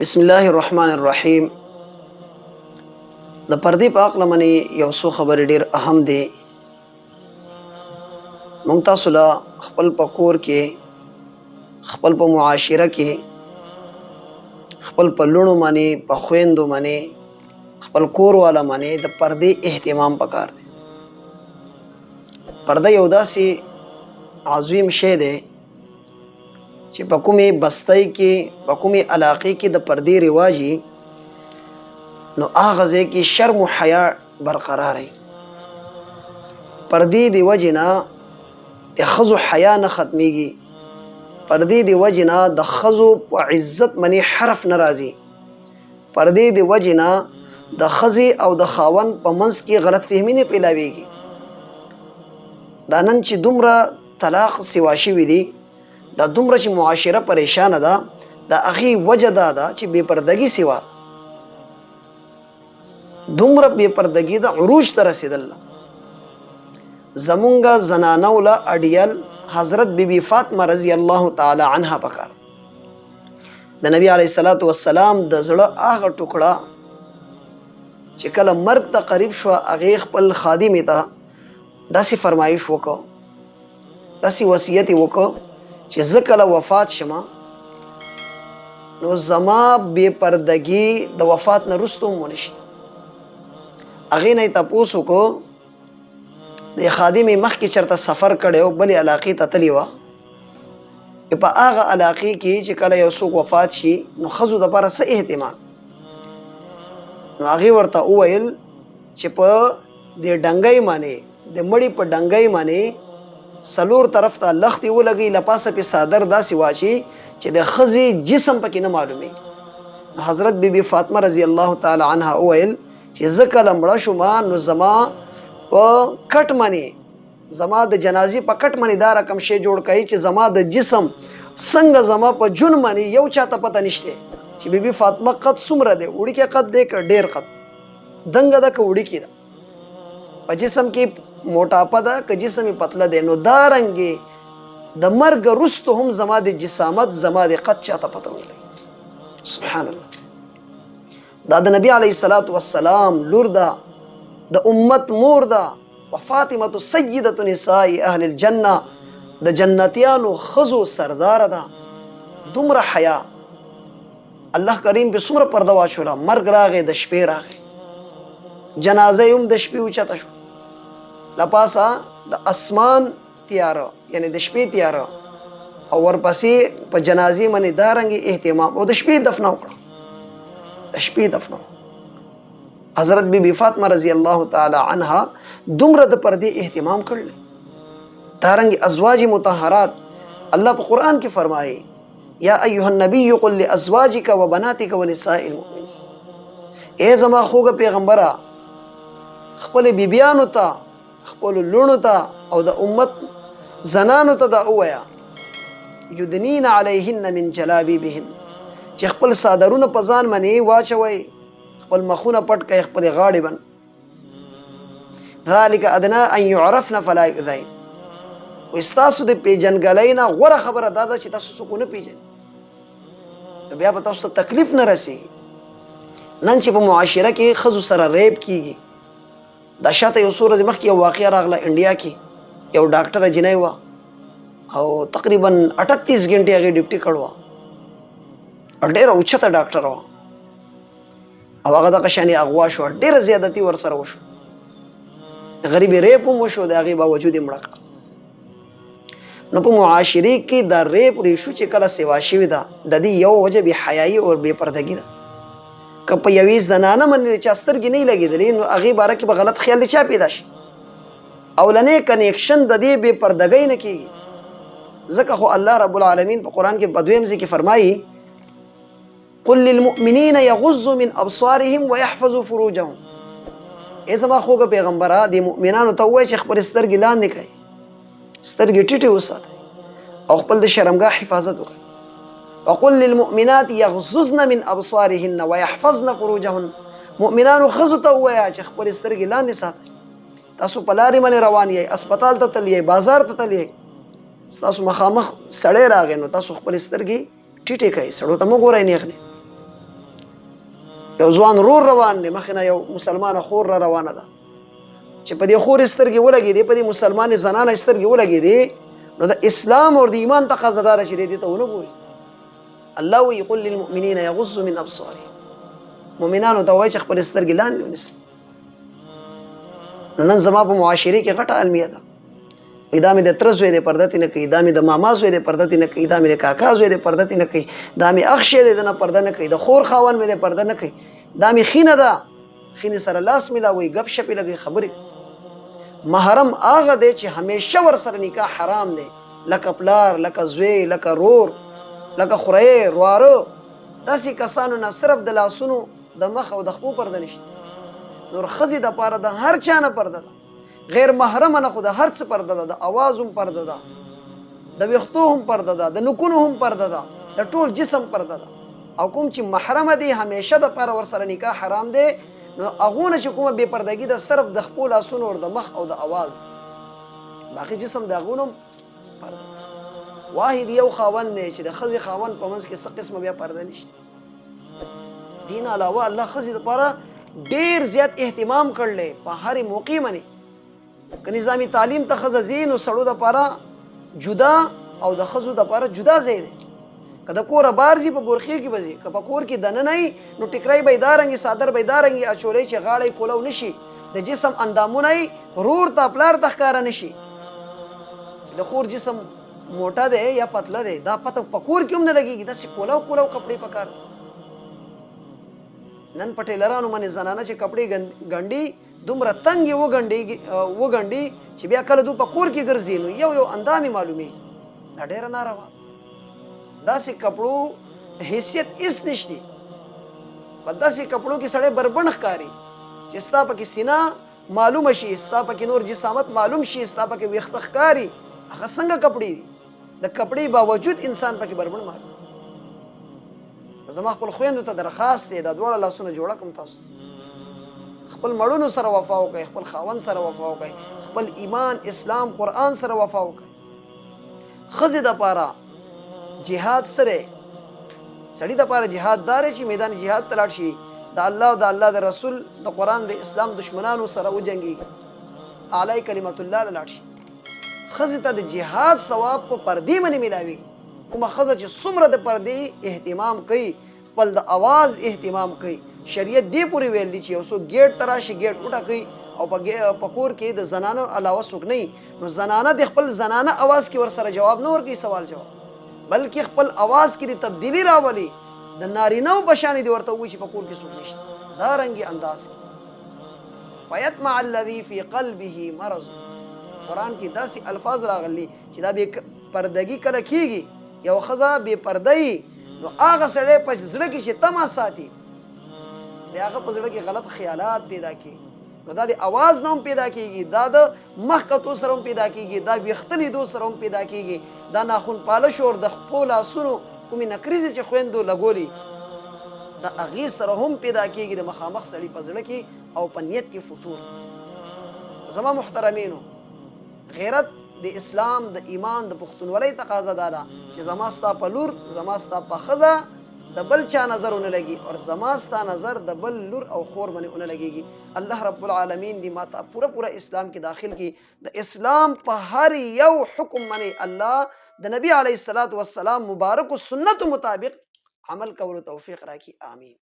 بسم الله الرحمن الرحیم. د پردې په اړه منی یو څو خبرې ډېر اهم دي. مونږ تاسو له خپل په کور کې، خپل په معاشره کې، خپل په لونو باندې، په خويندو باندې، خپل کور والا باندې د پردې اهتمام پکار دی. پرده یو داسې عظیم شی دی چې په کومې بستۍ کې، په کومې علاقې کې د پردې رواجي، نو هغه ځای کې شرم و حیا برقرار وي. پردې د وجې نه د ښځو حیا نه ختمیږي. پردې د وجې نه د ښځو په عزت باندې حرف نه راځي. پردې د وجې نه د ښځې او د خاوند په منځ کې غلط فهمي نه پیلاویږي. دا نن چې دومره طلاق سوا شوي دي، دا دومره چې معاشره پریشانه ده، د هغې وجه دا ده چې بې پردګي سوا دومره بې پردګي د عروج ته رسېدل. زمونږ زنانو له اډیل حضرت بیبي فاطمه رضی الله تعالی عنها پکار. د نبی علیه الصلاۃ والسلام د زړه هغه ټوکړه چې کله مرګ ته قریب شو، هغې خپل خادمې ته داسې فرمایش وکړ، داسې وصیت یې وکړ چې زه کله وفات شمه نو زما بې پردګي د وفات نه وروسته هم ونه شي. هغې نه یې تپوس وکړو د خادمې مخکې چېرته سفر کړی و، بلې علاقې ته تلې وه. په هغه علاقې کې چې کله یو څوک وفات شي نو ښځو دپاره څه اهتمام. نو هغې ورته وویل چې په دې ډنګۍ باندې، د مړي په ډنګۍ باندې سلور طرف ته لختې ولګي، لپاسه پې صادر داسې واچي چې د ښځې جسم پکې نه معلومي. حضرت بیبي فاطمه رضی الله تعالی عنها وویل چې زه کله مړه شومه نو زما په کټ باندې، زما د جنازې په کټ باندې دا رقم شی جوړ کړئ چې زما د جسم څنګه زما په جون باندې یو چاته پته نشته چې بیبي فاطمه قد څومره دی، وړوکی قد دی که ډېر قد، دنګه ده که وړوکی ده، په جسم کې موټاپه ده که جسم یې پتله دی. نو دا رنګې د مرګ وروسته هم زما د جسامت، زما د قد چاته پته نه لګي. سبحان الله. دا د نبی علیه الصلاۃ والسلام لور ده، د امت مور ده، وفاطمه سیدة نساء اهل الجنه، د جنتیانو ښځو سرداره ده. دومره حیا الله کریم په څومره پرده واچوله. مرګ راغی، د شپې راغی، جنازه هم د شپې اوچته شو، لپاسه د اسمان تیاره، یعنی د شپې تیاره، او ورپسې په جنازې باندې دا رنګې اهتمام، او د شپې دفنه وکړه، د شپې دفنه. حضرت بیبي فاطمه رضی الله تعالی عنها دومره د پردې اهتمام کړل. دا رنګې ازواج مطهرات الله په قرآن کې فرمایي یا ایها النبی قل لازواجک وبناتک ونساء المؤمنین. ای زما خوږه پیغمبره، خپل بیبیانو ته، خپل لونو ته او د امت زنانو ته دا ووایه یدنین علیهن من جلابیبهن، چې خپل صادرونه په ځان باندې واچوئ، خپل مخونه پټ کړئ، خپل غاړې باندې. ذلک ادنا ان یعرفن فلا یؤذین. وایي ستاسو د پیژنګلۍ نه غوره خبره دا ده چې تاسو څوک ونه پیژنئ، بیا به تاسو ته تکلیف نه رسېږي. نن چې په معاشره کې ښځو سره ریپ کېږي، دا شاته یو څو ورځې مخکې یو واقعه راغله انډیا کې، یو ډاکټره جنۍ وه او تقریبا 38 غنټې هغې ډیوټي کړې وه، او ډېره اوچته ډاکټره وه، او هغه دغه شانې اغوا شوه، ډېره زیادتي ورسره وشو، غریبې ریپ هم وشو، د هغې باوجود یې مړه کړه. نو په معاشرې کې دا ریپ ریشو چې کله سوا شوې ده، د دې یو وجه بې حیایي او بې پردګي ده. که په یوې زنانه باندې چا سترګې نه لګېدلې نو هغې باره کې به غلط خیال د چا پیدا شي. اولنی کنیکشن د دې بې پردګۍ نه کېږي. ځکه خو الله رب العالمین په قرآن کې په دویم ځای کې فرمایي قل للمؤمنین یغضوا من ابصارهم ویحفظوا فروجهم. ای زما خوږه پیغمبره، د مؤمنانو ته ووایه چې خپلې سترګې لاندې کړئ، سترګې ټیټې وساتئ او خپل د شرمګاه حفاظت وکړئ. وقل للمؤمنات یغضضن من ابصارهن ويحفظن فروجهن. مؤمنانو ښځو ته ووایه چې خپلې سترګې لاندې ساتئ. تاسو په لارې باندې روان یئ، اسپتال ته تللی، بازار ته تللی، ستاسو مخامخ سړی راغی نو تاسو خپلې سترګې ټیټې کړئ، سړو ته مه ګورئ نیغ دی. یو ځوان رور روان دی مخې نه یو مسلمانه خور را روانه ده چې په دې خور سترګې ولګېدې په دې مسلمانې زنانه سترګې ولګېدې نو د اسلام او د ایمان تقاضا داره چې دې ته ونه ګوري. الله وی قل للمؤمنین یغضوا من ابصارهم، مؤمنانو ته وایي چې خپل سترګې لاندې ونیسي. نن زما په معاشرې کې غټه المیه ده، دا مې د تره زوی دی پرده نه کوي، دا مې د ماما زوی دی پرده نه کوي، دا مې د کاکا زوی دی پرده نه کوي، دا مې اخ شی دی نه پرده نه کوي، د خور خاون مې دی پرده نه کوي، دا مې خینه ده خینې سره لاس ملاوي ګپ شپې لګي خبرې. محرم هغه دی چې همیشه ور سره نکاح حرام دی، لکه پلار، لکه زوی، لکه رور، لکه خوری رواره. داسې کسانو نه صرف د لاسونو د مخ او د خپو پرده نشته، نور ښځې دپاره د هر چا نه پرده ده، غیر محرمه نه خو د هر څه پرده ده، د اواز هم پرده ده، د ویښتو هم پرده ده، د نوکونو هم پرده ده، د ټول جسم پرده ده. او کوم چې محرمه دی همیشه دپاره ورسره نکاح حرام دی، نو هغونه چې کومه بې پردګي ده صرف د خپو لاسونو او د مخ او د اواز، باقي جسم د هغونو هم پرده. واحد یو خاوند دی چې د ښځې خاوند په منځ کې څه قسمه بیا پرده نشته. دین علاوه الله ښځې دپاره ډېر زیات اهتمام کړلی په هرې موقع باندې. که نظامي تعلیم ته ښځه ځي نو سړو دپاره جدا او د ښځو دپاره جدا ځای دی. که د کوره بار ځي په بورخې کې به ځي، که په کور کې دننه وي نو ټیکری به یې دارنګې څادر به یې دارنګې اچولی چې غاړه یې کولو نه شي، د جسم اندامونه یې رور ته پلار ته ښکاره نه شي. چې د خور جسم موټه دی یا پتله دی دا پته په کور کې هم نه لګېږي، داسې کولو کولو کپړې پکار. نن په ټیلرانو باندې زنانه چې کپړې ګنډي دومره تنګ یې وګنډي چې بیا کله دو په کور کې ګرځي نو یو اندام یې معلومېږي. دا ډېره ناروا. داسې کپړو حیثیت هېڅ نشته. په داسې کپړو کې سړی بربنډ ښکاري چې ستا پکې سینه معلومه شي، ستا پکې نور جسامت معلوم شي، ستا پکې ویښته ښکاري. هغه څنګه کپړې دي؟ د کپړې باوجود انسان پکې بربنډ معلوم. زما خپل خویندو ته درخواست دی دا دواړه لاسونه جوړه کړم تاسو خپل مړونو سره وفا وکړئ، خپل خاوند سره وفا وکړئ، خپل ایمان اسلام قرآن سره وفا وکړئ. ښځې دپاره جهاد سره سړي دپاره جهاد دار چې میدان جهاد ته لاړ شي، د الله او د الله د رسول د قرآن د اسلام دشمنانو سره وجنګېږي، اعلی کلمت الله لاړ شي. ښځې ته د جهاد ثواب په پردې باندې میلاوېږي. کومه ښځه چې څومره د پردې اهتمام کوي، خپل د اواز اهتمام کوي، شریعت دې پورې ویل دي چې یو څوک ګیټ ته راشي ګیټ وټاکوي او په کور کې د زنانو علاوه څوک نه وي، نو زنانه د خپل زنانه اواز کې ورسره جواب نه ورکوي سوال جواب، بلکې خپل اواز کې د تبدیلی راولي، د نارینهو په شان دې ورته ووایي چې په کور کې څوک نشته. دا رنګې انداز فیطمع الذي فی قلبه مرض. قرآن کې داسې الفاظ راغلي چې دا بې پردګي کله کېږي، یو ښځه بې پرده وي نو هغه سړی په زړه کې چې تمه ساتي د هغه په زړه کې غلط خیالات پیدا کېږي، نو دا د اواز نه هم پیدا کېږي، دا د مخ کتو سره هم پیدا کېږي، دا ویښته لیدو سره هم پیدا کېږي، دا ناخن پالش او د خپو لاسونو کومې نکریزې چې خویندو لګولي د هغې سره هم پیدا کېږي د مخامخ سړي په زړه کې او په نیت کې فتور. زما محترمینو، غیرت د اسلام د ایمان د پښتونولۍ تقاضا دا ده چې زما ستا په لور، زما ستا په ښځه د بل چا نظر ونه لګي او زما ستا نظر د بل لور او خور باندې ونه لګيږي. الله رب العالمین دې ماته پوره اسلام کې داخل کی، د اسلام په هر یو حکم باندې الله د نبی علیه الصلاۃ والسلام مبارک سنت مطابق عمل کولو توفیق راکړي. آمین.